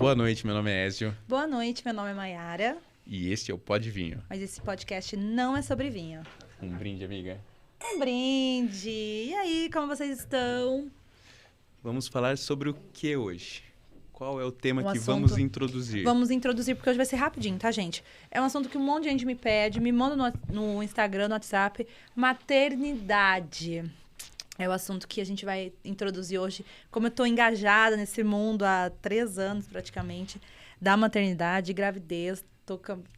Boa noite, meu nome é Ézio Boa noite, meu nome é Maiara, e este é o Pode Vinho. mas esse podcast não é sobre vinho. Um brinde, amiga. Um brinde! E aí, como vocês estão? Vamos falar sobre o que hoje? Qual é o tema Um que assunto- vamos introduzir? Vamos introduzir, porque hoje vai ser rapidinho, tá, gente? É um assunto que um monte de gente me pede, me manda no Instagram, no WhatsApp. Maternidade. É o assunto que a gente vai introduzir hoje. Como eu tô engajada nesse mundo há 3 anos, praticamente, da maternidade, gravidez.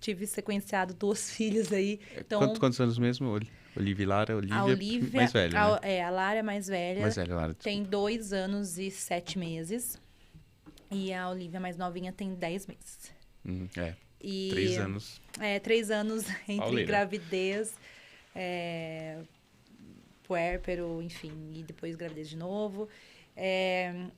Tive sequenciado 2 filhas aí. Então, Quantos anos mesmo? Olivia e Lara? a Olivia... mais velha, né? a Lara é mais velha. Mais velha, Lara. Tem 2 anos e 7 meses. E a Olivia, mais novinha, tem 10 meses. É, E 3 anos. 3 anos entre Pauleira. gravidez, puérpero, enfim, e depois gravidez de novo.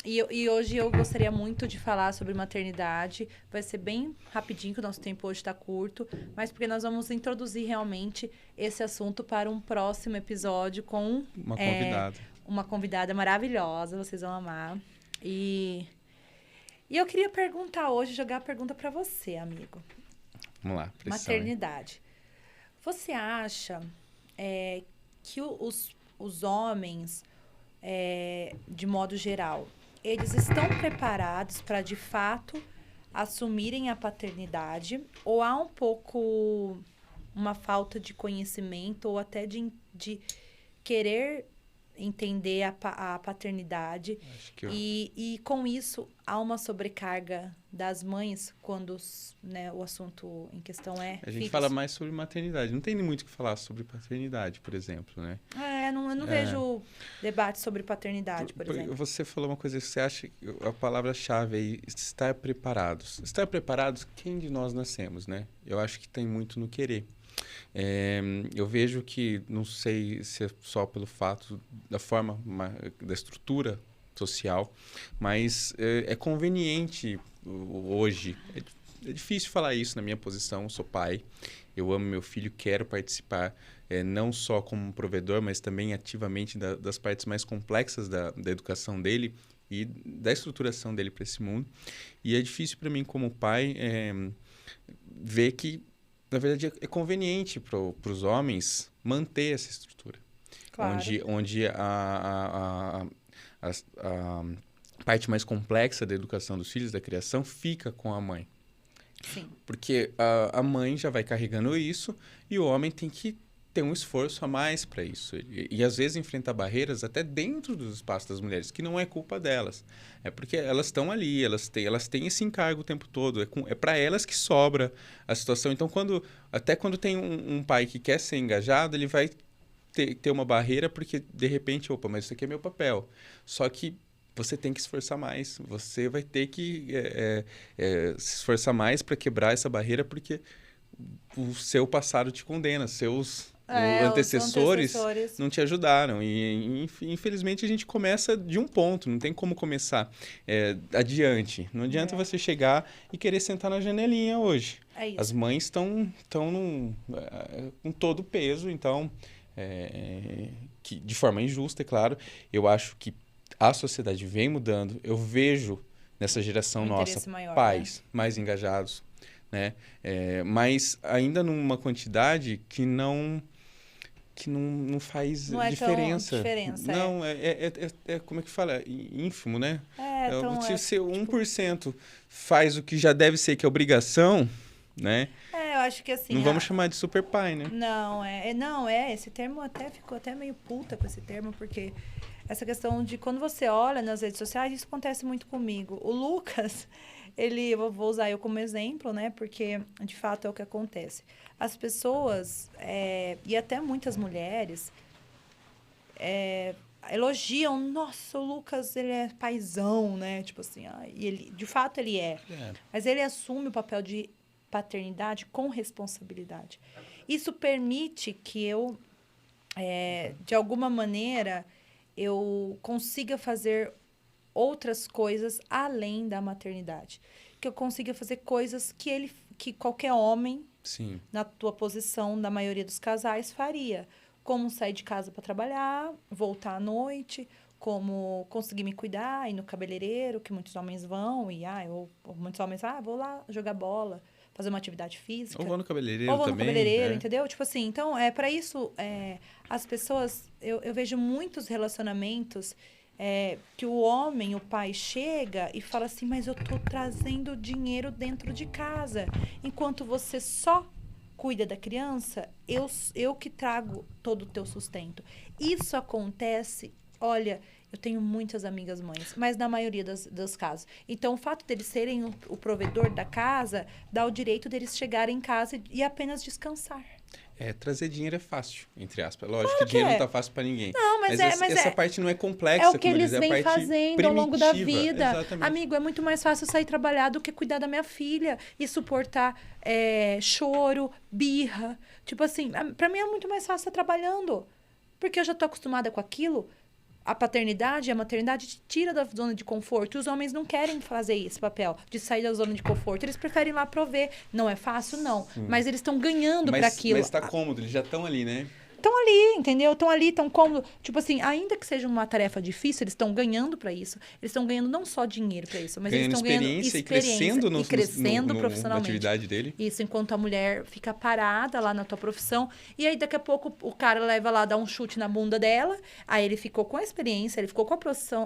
E hoje eu gostaria muito de falar sobre maternidade. Vai ser bem rapidinho, que o nosso tempo hoje está curto, mas porque nós vamos introduzir realmente esse assunto para um próximo episódio com Uma convidada. uma convidada maravilhosa, vocês vão amar. E eu queria perguntar hoje, jogar a pergunta para você, amigo. Vamos lá, pressão. Hein? Maternidade. Você acha que os homens, de modo geral, eles estão preparados para, de fato, assumirem a paternidade? Ou há um pouco uma falta de conhecimento ou até de querer entender a paternidade? Acho que E com isso, há uma sobrecarga das mães quando o assunto em questão é a gente filhos? fala mais sobre maternidade. Não tem muito o que falar sobre paternidade, por exemplo, né? Eu não vejo debate sobre paternidade, por exemplo. Você falou uma coisa, você acha que a palavra-chave aí, estar preparados. Estar preparados, quem de nós nascemos, né? Eu acho que tem muito no querer. Eu vejo que, não sei se é só pelo fato da forma, da estrutura social, mas é conveniente hoje. É difícil falar isso na minha posição, sou pai, eu amo meu filho, quero participar, não só como provedor, mas também ativamente das partes mais complexas da educação dele e da estruturação dele para esse mundo. E é difícil para mim, como pai, ver que, na verdade, é conveniente para os homens manter essa estrutura. Claro. Onde a parte mais complexa da educação dos filhos, da criação, fica com a mãe. Sim. Porque a mãe já vai carregando isso e o homem tem que ter um esforço a mais para isso. E às vezes enfrentar barreiras até dentro dos espaços das mulheres, que não é culpa delas. É porque elas estão ali, elas têm esse encargo o tempo todo. É para elas que sobra a situação. Então, quando tem um pai que quer ser engajado, ele vai ter uma barreira porque, de repente, mas isso aqui é meu papel. Só que você tem que se esforçar mais. Você vai ter que se esforçar mais para quebrar essa barreira porque o seu passado te condena, seus antecessores não te ajudaram. E, infelizmente, a gente começa de um ponto. Não tem como começar adiante. Não adianta você chegar e querer sentar na janelinha hoje. É isso. As mães estão com todo o peso. Então, que, de forma injusta, é claro, eu acho que a sociedade vem mudando. Eu vejo nessa geração nossa maior, pais mais engajados, né? Mas ainda numa quantidade que não faz diferença. Tão diferença. Não, como é que fala? Ínfimo, né? Se ser 1% faz o que já deve ser, que é obrigação, né? Eu acho que assim... Não vamos chamar de super pai, né? Não, esse termo ficou até meio puta com esse termo, porque essa questão de quando você olha nas redes sociais, isso acontece muito comigo. O Lucas, eu vou usar eu como exemplo, né? Porque, de fato, é o que acontece. As pessoas, e até muitas mulheres, elogiam, nossa, o Lucas, ele é paizão, né? Tipo assim, e ele, de fato ele é. Mas ele assume o papel de paternidade com responsabilidade. Isso permite que eu, de alguma maneira, eu consiga fazer outras coisas além da maternidade. Que eu consiga fazer coisas que qualquer homem, Sim, na tua posição, da maioria dos casais, faria. Como sair de casa para trabalhar, voltar à noite, como conseguir me cuidar, ir no cabeleireiro, que muitos homens vão, ou muitos homens, vou lá jogar bola, fazer uma atividade física. Ou vou no cabeleireiro Ou vou no também, cabeleireiro, entendeu? Tipo assim, então, para isso, as pessoas... Eu vejo muitos relacionamentos que o homem, o pai, chega e fala assim, mas eu tô trazendo dinheiro dentro de casa. Enquanto você só cuida da criança, eu que trago todo o teu sustento. Isso acontece, olha... Eu tenho muitas amigas mães, mas na maioria dos casos. Então, o fato deles serem o provedor da casa dá o direito deles chegarem em casa e apenas descansar. Trazer dinheiro é fácil, entre aspas. Lógico que dinheiro não tá fácil para ninguém. Não, mas essa parte não é complexa, é o que como eles vêm fazendo ao longo da vida. Exatamente. Amigo, é muito mais fácil sair trabalhar do que cuidar da minha filha e suportar choro, birra. Tipo assim, para mim é muito mais fácil estar trabalhando. Porque eu já tô acostumada com aquilo. A paternidade e a maternidade te tira da zona de conforto. E os homens não querem fazer esse papel de sair da zona de conforto. Eles preferem ir lá prover. Não é fácil, não. Sim. Mas eles estão ganhando para aquilo. Mas tá cômodo, eles já estão ali, né? Estão ali, entendeu? Estão ali, estão cômodos. Tipo assim, ainda que seja uma tarefa difícil, eles estão ganhando para isso. Eles estão ganhando não só dinheiro para isso, mas eles estão ganhando experiência e crescendo profissionalmente. Na atividade dele. Isso, enquanto a mulher fica parada lá na tua profissão. E aí, daqui a pouco, o cara leva lá, dá um chute na bunda dela. Aí ele ficou com a experiência, ele ficou com a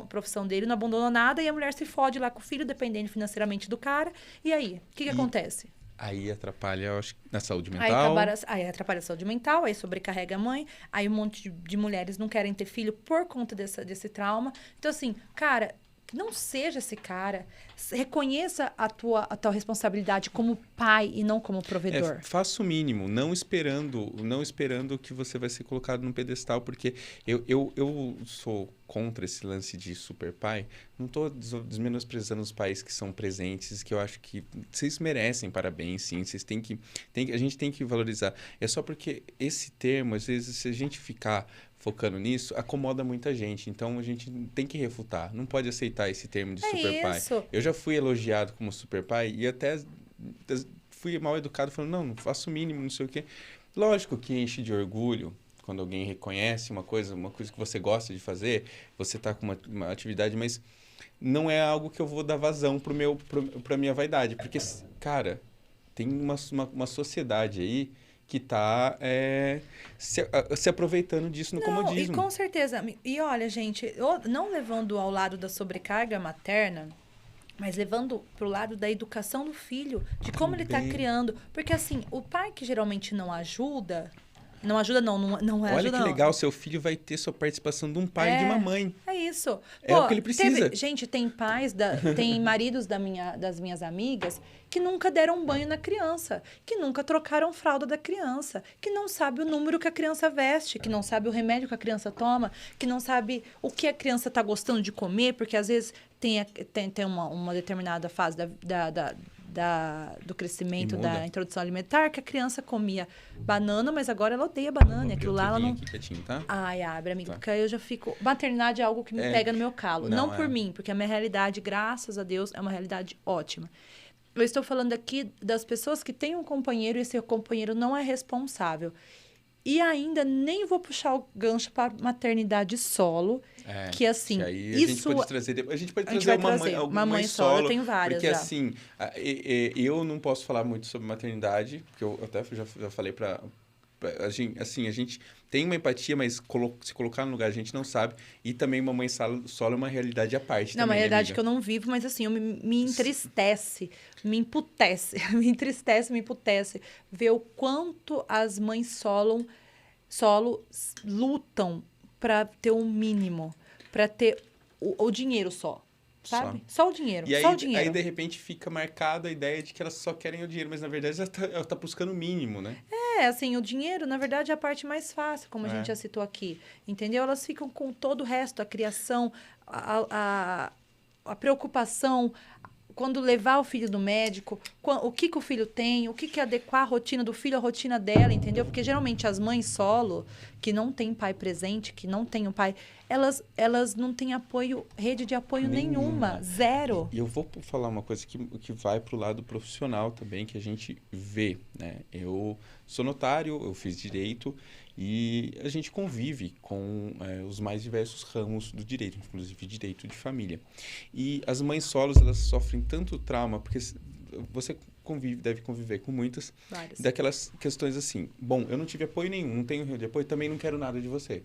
profissão dele, não abandonou nada. E a mulher se fode lá com o filho, dependendo financeiramente do cara. E aí, o que acontece? Aí atrapalha, eu acho, na saúde mental. Aí atrapalha a saúde mental, aí sobrecarrega a mãe. Aí um monte de mulheres não querem ter filho por conta desse trauma. Então, assim, cara, não seja esse cara. Reconheça a tua responsabilidade como pai e não como provedor. Faça o mínimo, não esperando que você vai ser colocado num pedestal, porque eu sou contra esse lance de super pai. Não estou desmenosprezando os pais que são presentes, que eu acho que vocês merecem parabéns, sim. Vocês a gente tem que valorizar. É só porque esse termo, às vezes, se a gente ficar focando nisso, acomoda muita gente. Então, a gente tem que refutar. Não pode aceitar esse termo de super pai. Eu já fui elogiado como super pai e até fui mal educado falando, não faço o mínimo, não sei o quê. Lógico que enche de orgulho quando alguém reconhece uma coisa que você gosta de fazer, você está com uma atividade, mas não é algo que eu vou dar vazão para minha vaidade. Porque, cara, tem uma sociedade aí que está se aproveitando disso no comodismo. E com certeza. E olha, gente, não levando ao lado da sobrecarga materna, mas levando para o lado da educação do filho, de como ele está criando. Porque, assim, o pai que geralmente não ajuda... Não ajuda. Olha que legal, seu filho vai ter sua participação de um pai e de uma mãe. É isso. É o que ele precisa. Gente, tem pais, tem maridos das minhas amigas que nunca deram banho na criança, que nunca trocaram fralda da criança, que não sabe o número que a criança veste, que não sabe o remédio que a criança toma, que não sabe o que a criança está gostando de comer, porque às vezes tem uma determinada fase do crescimento da introdução alimentar, que a criança comia banana, mas agora ela odeia banana. E aquilo lá ela não... Aqui, quietinho, tá? Ai, abre, amigo, porque aí eu já fico... Maternidade é algo que me pega no meu calo. Não por mim, porque a minha realidade, graças a Deus, é uma realidade ótima. Eu estou falando aqui das pessoas que têm um companheiro e esse companheiro não é responsável. E ainda nem vou puxar o gancho para maternidade solo, que assim... Que aí isso a gente pode trazer uma mãe solo. Eu tenho várias porque já. Assim, eu não posso falar muito sobre maternidade, porque eu até já falei para... Assim, a gente tem uma empatia, mas se colocar no lugar a gente não sabe. E também uma mãe solo é uma realidade à parte. Não, também, uma realidade amiga. que eu não vivo, mas assim, me entristece, me emputece. Me entristece, me emputece ver o quanto as mães solo lutam para ter um mínimo, para ter o dinheiro só. Sabe? Só o dinheiro. E aí, só o dinheiro. Aí, de repente, fica marcada a ideia de que elas só querem o dinheiro, mas, na verdade, ela tá buscando o mínimo, né? Assim, o dinheiro, na verdade, é a parte mais fácil, como a gente já citou aqui. Entendeu? Elas ficam com todo o resto, a criação, a preocupação, quando levar o filho no médico, o que o filho tem, o que adequar a rotina do filho à rotina dela, entendeu? Porque, geralmente, as mães solo, que não têm pai presente, que não têm o pai... Elas não têm rede de apoio nenhuma, zero. E eu vou falar uma coisa que vai para o lado profissional também, que a gente vê, né? Eu sou notário, eu fiz direito e a gente convive com os mais diversos ramos do direito, inclusive direito de família. E as mães solos, elas sofrem tanto trauma, porque você deve conviver com muitas, Várias. daquelas questões assim, bom, eu não tive apoio nenhum, não tenho rede de apoio, também não quero nada de você.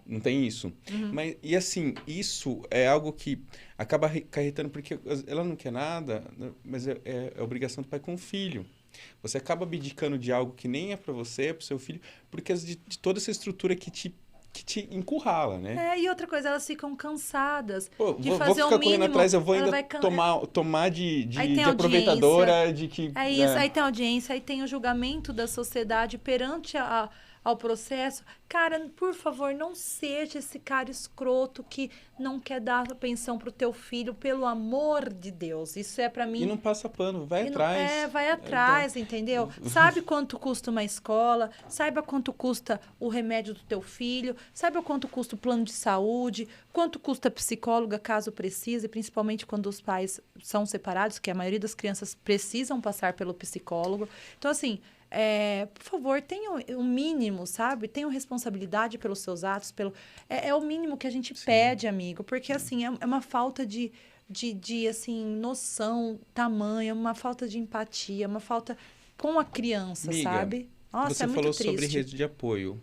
Não tem isso. Mas, e assim, isso é algo que acaba acarretando, porque ela não quer nada, mas é obrigação do pai com o filho. Você acaba abdicando de algo que nem é para você, é para o seu filho, porque de toda essa estrutura que te encurrala, né? E outra coisa, elas ficam cansadas de vou fazer ficar o mínimo. correndo atrás, eu vou ainda vai tomar de aproveitadora, de que... É isso, aí tem audiência, aí tem o julgamento da sociedade perante ao processo. Cara, por favor, não seja esse cara escroto que não quer dar pensão pro teu filho, pelo amor de Deus. Isso é pra mim... E não passa pano, vai atrás. Vai atrás, entendeu? Sabe quanto custa uma escola, saiba quanto custa o remédio do teu filho, saiba quanto custa o plano de saúde, quanto custa a psicóloga, caso precise, principalmente quando os pais são separados, que a maioria das crianças precisam passar pelo psicólogo. Então, assim... por favor, tenha o mínimo, sabe? Tenha responsabilidade pelos seus atos. É o mínimo que a gente pede, amigo. Porque, assim, é uma falta de assim, noção, tamanho, uma falta de empatia, uma falta com a criança, Amiga, sabe? Nossa, você é muito falou triste. sobre rede de apoio.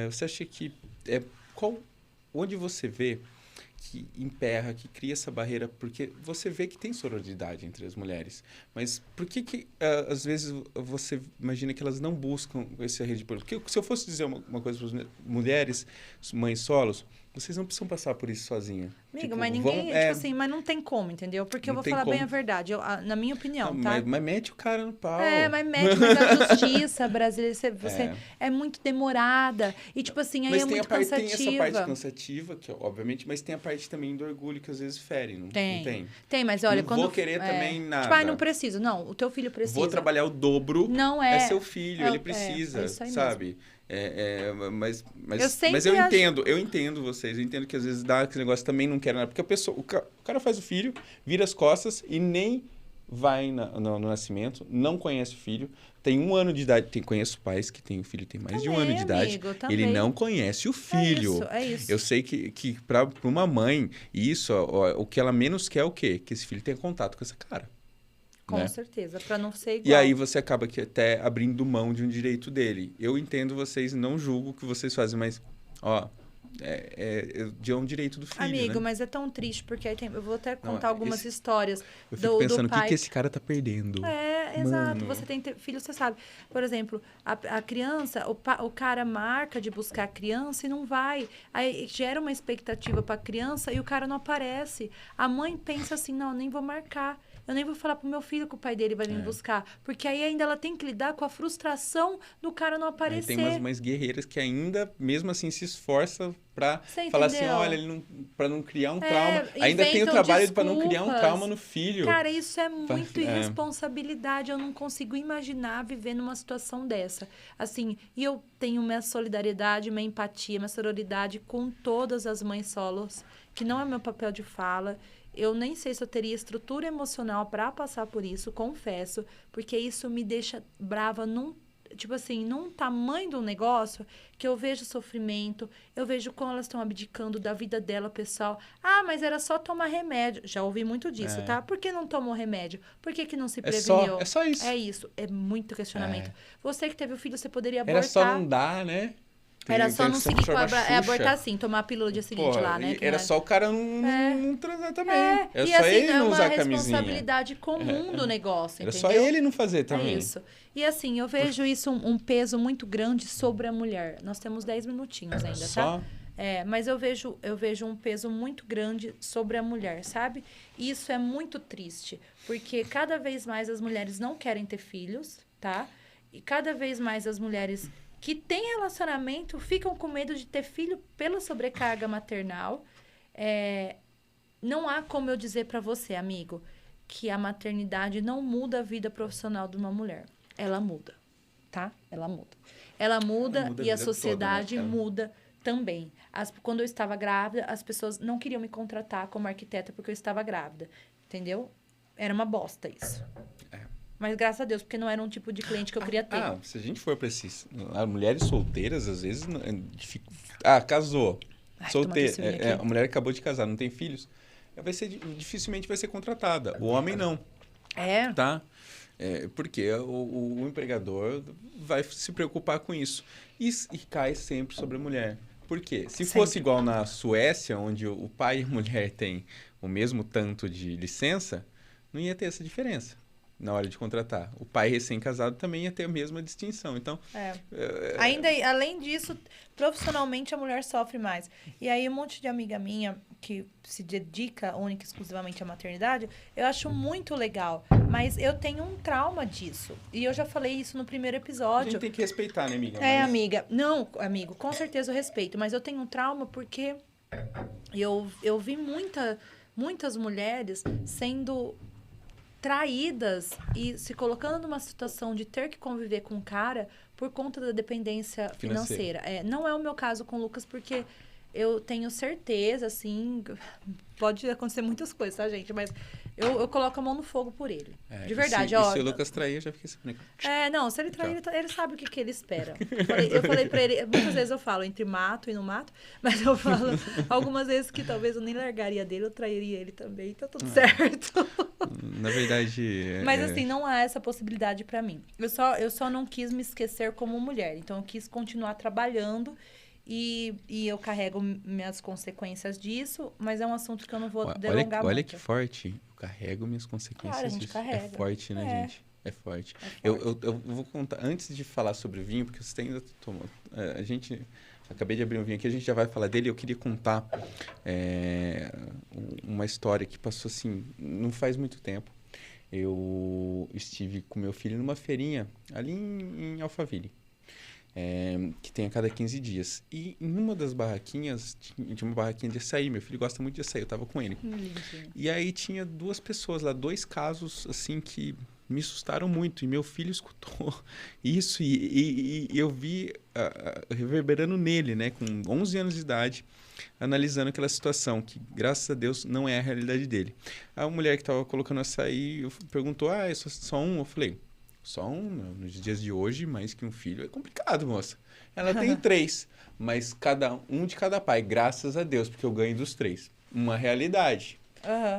Você acha que... onde você vê que emperra, que cria essa barreira, porque você vê que tem sororidade entre as mulheres, mas por que às vezes você imagina que elas não buscam essa rede de apoio? Porque se eu fosse dizer uma coisa para as mulheres, mães solos, vocês não precisam passar por isso sozinha. Amiga, mas ninguém, assim, mas não tem como, entendeu? Porque eu vou falar bem a verdade, na minha opinião, não, tá? Mas mete o cara no pau. Mas a justiça brasileira, você é muito demorada. E, tipo assim, aí mas é muito cansativa. Tem essa parte cansativa, que obviamente, mas tem a parte também do orgulho que às vezes fere, não tem? Tem, mas olha, não vou querer também nada. Tipo, não preciso. Não, o teu filho precisa. Vou trabalhar o dobro. Não é seu filho, ele precisa, isso aí sabe? Mesmo. Mas eu entendo vocês, eu entendo que às vezes dá aquele negócio, também não quero nada, porque o cara faz o filho, vira as costas e nem vai no nascimento, não conhece o filho, tem 1 ano de idade, conheço pais que têm o filho tem mais de 1 ano de idade, ele não conhece o filho. É isso. Eu sei que para uma mãe, isso, o que ela menos quer é o quê? Que esse filho tenha contato com essa cara. Com certeza, para não ser igual. E aí você acaba até abrindo mão de um direito dele. Eu entendo vocês, não julgo o que vocês fazem, mas, é um direito do filho, amigo, né? Mas é tão triste, porque aí eu vou até contar algumas histórias eu fico pensando, o que esse cara tá perdendo? Exato. Você tem filho, você sabe. Por exemplo, a criança, o cara marca de buscar a criança e não vai. Aí gera uma expectativa para a criança e o cara não aparece. A mãe pensa assim, não, nem vou marcar. Eu nem vou falar pro meu filho que o pai dele vai vir buscar. Porque aí ainda ela tem que lidar com a frustração do cara não aparecer. Aí tem umas mães guerreiras que ainda, mesmo assim, se esforçam pra falar assim, olha, pra não criar um trauma. Ainda tem o trabalho para não criar um trauma no filho. Cara, isso é muito irresponsabilidade. Eu não consigo imaginar viver numa situação dessa. Assim, e eu tenho minha solidariedade, minha empatia, minha sororidade com todas as mães solos, que não é meu papel de fala. Eu nem sei se eu teria estrutura emocional para passar por isso, confesso, porque isso me deixa brava num tamanho do negócio que eu vejo sofrimento, eu vejo como elas estão abdicando da vida dela, pessoal. Mas era só tomar remédio. Já ouvi muito disso, tá? Por que não tomou remédio? Por que não se preveniu? É só isso. É isso, é muito questionamento. Você que teve o filho, você poderia abortar. Era só não dar, né? Era só não seguir abortar assim, tomar a pílula no dia seguinte lá, né? Era só o cara não transar também. Era e só assim, ele não usar a camisinha. É uma responsabilidade comum do negócio, Era entendeu? só ele não fazer também. É isso. E assim, eu vejo isso um peso muito grande sobre a mulher. Nós temos 10 minutinhos ainda, tá? Mas eu vejo um peso muito grande sobre a mulher, sabe? E isso é muito triste, porque cada vez mais as mulheres não querem ter filhos, tá? E cada vez mais as mulheres que têm relacionamento ficam com medo de ter filho pela sobrecarga maternal. Não há como eu dizer para você, amigo, que a maternidade não muda a vida profissional de uma mulher. Ela muda, tá? Ela muda. Ela muda e a sociedade toda, né? Muda também. Quando eu estava grávida, as pessoas não queriam me contratar como arquiteta porque eu estava grávida, entendeu? Era uma bosta isso. Mas graças a Deus, porque não era um tipo de cliente que eu queria ter. Se a gente for para esses... As mulheres solteiras, às vezes... casou. Solteira. A mulher acabou de casar, não tem filhos. Dificilmente vai ser contratada. O homem não. Tá? Porque o empregador vai se preocupar com isso. E cai sempre sobre a mulher. Por quê? Se fosse igual na Suécia, onde o pai e a mulher têm o mesmo tanto de licença, não ia ter essa diferença na hora de contratar. O pai recém-casado também ia ter a mesma distinção. Então, ainda além disso, profissionalmente a mulher sofre mais. E aí um monte de amiga minha que se dedica única e exclusivamente à maternidade, eu acho muito legal. Mas eu tenho um trauma disso. E eu já falei isso no primeiro episódio. A gente tem que respeitar, né, amiga? Amiga. Não, amigo, com certeza eu respeito. Mas eu tenho um trauma porque eu vi muitas mulheres sendo traídas e se colocando numa situação de ter que conviver com um cara por conta da dependência financeira. Não é o meu caso com o Lucas, porque eu tenho certeza, assim, pode acontecer muitas coisas, tá, gente? Mas eu coloco a mão no fogo por ele. De verdade, se o Lucas trair, eu já fiquei sabendo. Não, se ele trair, ele sabe o que ele espera. Eu falei pra ele, muitas vezes eu falo entre mato e não mato, mas eu falo algumas vezes que talvez eu nem largaria dele, eu trairia ele também, tá tudo certo. Na verdade... Mas assim, não há essa possibilidade pra mim. Eu só não quis me esquecer como mulher, então eu quis continuar trabalhando. E eu carrego minhas consequências disso, mas é um assunto que eu não vou delongar muito. Olha que forte. Eu carrego minhas consequências disso. A gente carrega. É forte, né, gente? É forte. Eu vou contar, antes de falar sobre o vinho, porque você ainda tomou... Acabei de abrir um vinho aqui, a gente já vai falar dele. Eu queria contar uma história que passou assim, não faz muito tempo. Eu estive com meu filho numa feirinha ali em Alphaville. Que tem a cada 15 dias. E em uma das barraquinhas, tinha uma barraquinha de açaí. Meu filho gosta muito de açaí, eu tava com ele. E aí tinha 2 pessoas lá, 2 casos, assim, que me assustaram muito. E meu filho escutou isso e eu vi reverberando nele, né? Com 11 anos de idade, analisando aquela situação, que graças a Deus não é a realidade dele. A mulher que tava colocando açaí perguntou, é só um? Eu falei... Só um, nos dias de hoje, mais que um filho, é complicado, moça. Ela tem 3, mas um de cada pai, graças a Deus, porque eu ganho dos 3. Uma realidade.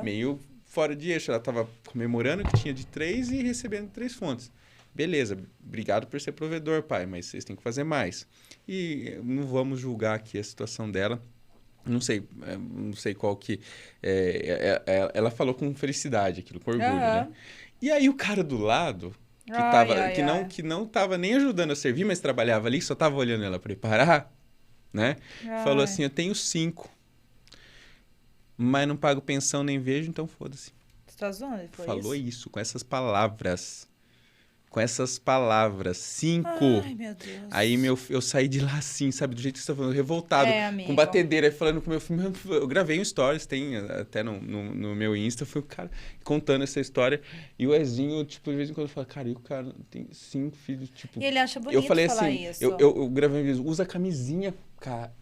Meio fora de eixo. Ela estava comemorando que tinha de 3 e recebendo 3 fontes. Beleza, obrigado por ser provedor, pai, mas vocês têm que fazer mais. E não vamos julgar aqui a situação dela. Não sei qual que... ela falou com felicidade aquilo, com orgulho, né? E aí o cara do lado... Que não tava nem ajudando a servir, mas trabalhava ali, só tava olhando ela preparar, né? Falou assim, eu tenho 5, mas não pago pensão nem vejo, então foda-se. Você tá zoando? Falou isso, com essas palavras. 5. Ai, meu Deus. Aí eu saí de lá assim, sabe? Do jeito que você tá falando, revoltado. Com batedeira, falando com meu filho. Eu gravei um stories, tem até no meu Insta. Foi o cara contando essa história. E o Ezinho, tipo, de vez em quando fala, cara, e o cara tem 5 filhos, tipo... E ele acha bonito falar assim, isso. Eu gravei um vídeo, usa camisinha, cara.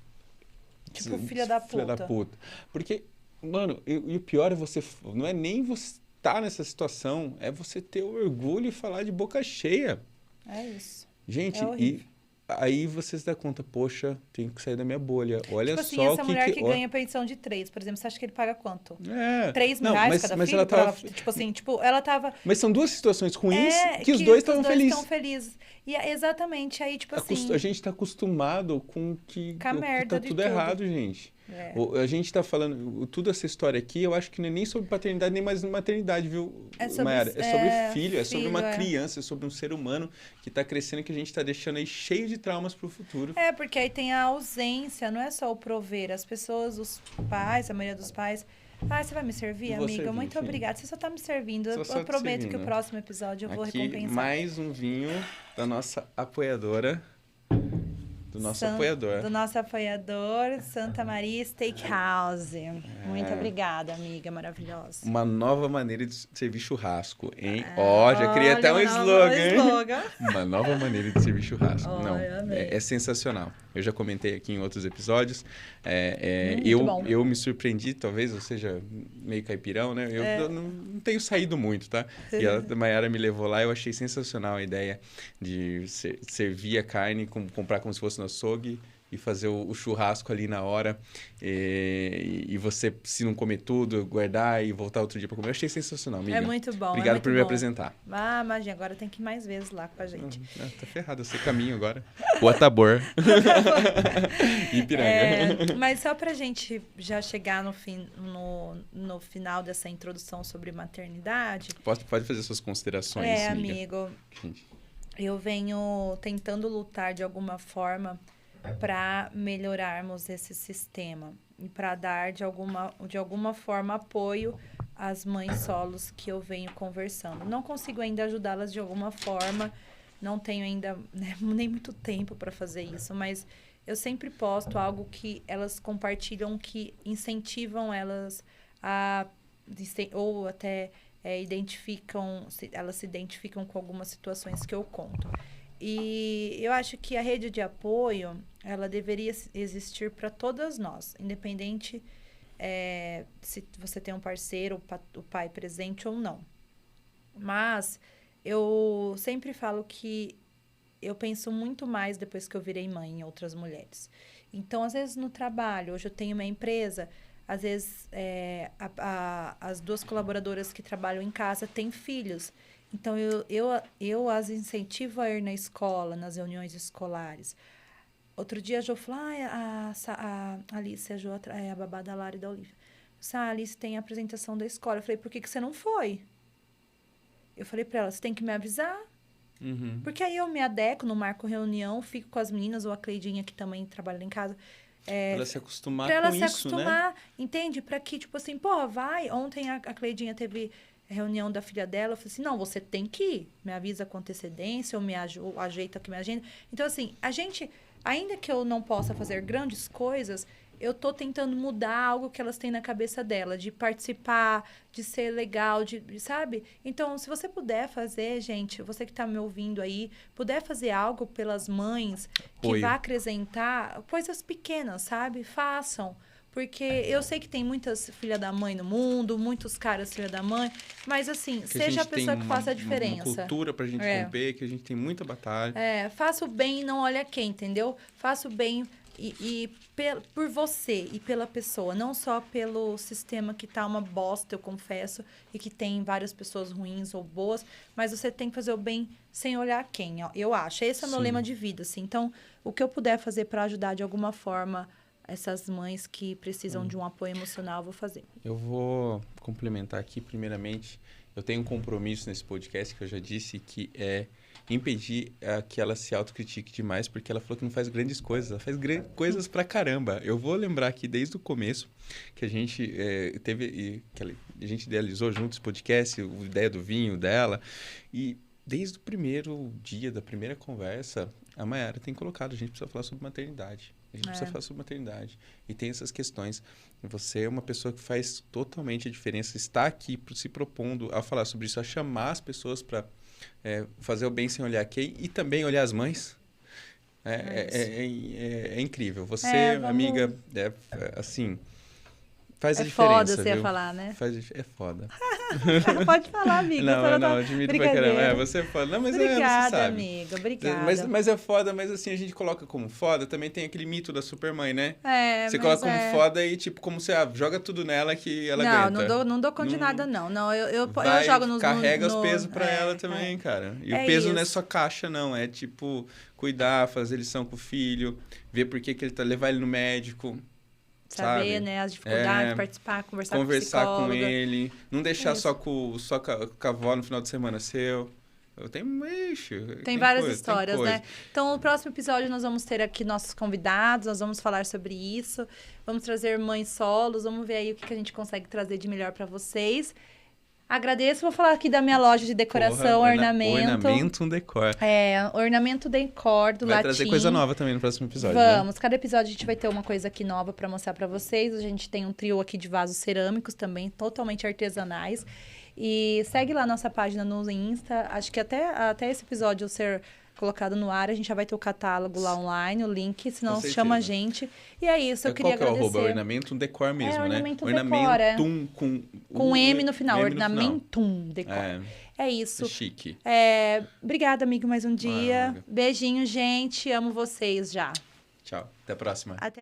Tipo, filha da puta. Porque, mano, e o pior é você... Não é nem você... tá nessa situação, é você ter o orgulho e falar de boca cheia. É isso. Gente, e aí você se dá conta, poxa, tenho que sair da minha bolha. Olha tipo assim, só essa mulher que ganha pensão de 3, por exemplo, você acha que ele paga quanto? 3 mil não, reais cada filho? Ela tava... ela tava... Mas são 2 situações ruins que os 2 estavam felizes. Estão felizes. E exatamente, aí, tipo assim... A gente tá acostumado com que tá tudo errado, gente. A gente tá falando, toda essa história aqui, eu acho que não é nem sobre paternidade, nem mais maternidade, viu, Mayara? É sobre filho, é sobre uma criança, é sobre um ser humano que tá crescendo, que a gente tá deixando aí cheio de traumas pro futuro. Porque aí tem a ausência, não é só o prover. As pessoas, os pais, a maioria dos pais... você vai me servir, amiga? Muito obrigada. Você só tá me servindo. Eu prometo que o próximo episódio eu vou recompensar. Mais um vinho da nossa apoiadora. Do nosso apoiador. Do nosso apoiador, Santa Maria Steakhouse. Muito obrigada, amiga maravilhosa. Uma nova maneira de servir churrasco, hein? Já criei até um slogan, hein? Uma nova maneira de servir churrasco. Não, é sensacional. Eu já comentei aqui em outros episódios. Eu me surpreendi, talvez eu seja meio caipirão, né? Eu não tenho saído muito, tá? E a Mayara me levou lá, eu achei sensacional a ideia de servir a carne, comprar como se fosse no açougue e fazer o churrasco ali na hora. E você, se não comer tudo, guardar e voltar outro dia para comer. Eu achei sensacional, amiga. É muito bom. Obrigado por me apresentar. Imagina, agora tem que ir mais vezes lá com a gente. Tá ferrado, eu sei caminho agora. Rua Tabor. Ipiranga. Mas só pra gente já chegar no final dessa introdução sobre maternidade... Pode fazer suas considerações, amiga. Amigo. Eu venho tentando lutar de alguma forma para melhorarmos esse sistema e para dar de alguma forma apoio às mães solos que eu venho conversando. Não consigo ainda ajudá-las de alguma forma, não tenho ainda nem muito tempo para fazer isso, mas eu sempre posto algo que elas compartilham, que incentivam elas ou até elas se identificam com algumas situações que eu conto. E eu acho que a rede de apoio, ela deveria existir para todas nós, independente se você tem um parceiro, o pai presente ou não. Mas eu sempre falo que eu penso muito mais depois que eu virei mãe em outras mulheres. Então, às vezes no trabalho, hoje eu tenho uma empresa, às vezes as duas colaboradoras que trabalham em casa têm filhos. Então, eu as incentivo a ir na escola, nas reuniões escolares. Outro dia a Jo falou, a Alice, a Jo é a babá da Lara e da Olivia. A Alice tem a apresentação da escola. Eu falei, por que você não foi? Eu falei para ela, você tem que me avisar. Uhum. Porque aí eu me adequo, não marco reunião, fico com as meninas, ou a Cleidinha, que também trabalha lá em casa. Pra ela se acostumar com isso, né? Pra ela se acostumar, entende? Pra que, tipo assim, vai. Ontem a Cleidinha teve reunião da filha dela, eu falei assim, não, você tem que ir. Me avisa com antecedência, ou ajeita aqui minha agenda. Então, assim, a gente, ainda que eu não possa fazer grandes coisas, eu tô tentando mudar algo que elas têm na cabeça dela, de participar, de ser legal, sabe? Então, se você puder fazer, gente, você que tá me ouvindo aí, puder fazer algo pelas mães, que vá acrescentar coisas pequenas, sabe? Façam. Porque eu sei que tem muitas filhas da mãe no mundo, muitos caras filha da mãe, mas assim, seja a pessoa que faça a diferença. Uma cultura pra gente romper, que a gente tem muita batalha. Faça o bem e não olha quem, entendeu? Faça o bem por você e pela pessoa, não só pelo sistema que tá uma bosta, eu confesso, e que tem várias pessoas ruins ou boas, mas você tem que fazer o bem sem olhar quem, ó, eu acho. Esse é o meu lema de vida, assim. Então, o que eu puder fazer para ajudar de alguma forma essas mães que precisam de um apoio emocional, eu vou fazer. Eu vou complementar aqui, primeiramente, eu tenho um compromisso nesse podcast, que eu já disse, que é impedir que ela se autocritique demais, porque ela falou que não faz grandes coisas, ela faz coisas pra caramba. Eu vou lembrar aqui desde o começo que a gente que a gente idealizou juntos esse podcast, a ideia do vinho dela, e desde o primeiro dia, da primeira conversa, a Mayara tem colocado, a gente precisa falar sobre maternidade. A gente precisa falar sobre maternidade. E tem essas questões. Você é uma pessoa que faz totalmente a diferença. Está aqui se propondo a falar sobre isso, a chamar as pessoas para fazer o bem sem olhar quem. E também olhar as mães. É incrível. Você, amiga, assim... Faz a diferença, foda você viu? Ia falar, né? É foda. Pode falar, amiga. Não, admito pra caramba. Você é foda. Não, mas obrigada, você sabe. Amiga. Obrigada. Mas é foda, mas assim, a gente coloca como foda, também tem aquele mito da supermãe, né? Você mas coloca como foda e, tipo, como você joga tudo nela que ela aguenta. Não dou conta de nada, não. Eu jogo nos... Carrega os pesos pra ela também, cara. E o peso isso. não é só caixa, não. É, tipo, cuidar, fazer lição com o filho, ver por que ele tá... Levar ele no médico... Saber, sabe? Né, as dificuldades, participar, conversar com ele, não deixar só com a avó no final de semana seu. Tem várias histórias, né? Então, no próximo episódio nós vamos ter aqui nossos convidados, nós vamos falar sobre isso, vamos trazer mães solos, vamos ver aí o que a gente consegue trazer de melhor para vocês. Agradeço, vou falar aqui da minha loja de decoração, ornamento. Ornamento Decor. Ornamento Decor do Latim. Vai trazer coisa nova também no próximo episódio, Vamos, cada episódio a gente vai ter uma coisa aqui nova para mostrar para vocês. A gente tem um trio aqui de vasos cerâmicos também, totalmente artesanais. E segue lá nossa página no Insta. Acho que até esse episódio ser colocado no ar, a gente já vai ter o catálogo lá online, o link, senão chama a gente. E é isso, eu queria agradecer. Qual que é o Ornamento Decor mesmo, né? Ornamento Decor, com M no final, Ornamentum Decor. É isso. Chique. Obrigada, amigo, mais um dia. Beijinho, gente. Amo vocês já. Tchau. Até a próxima. Até.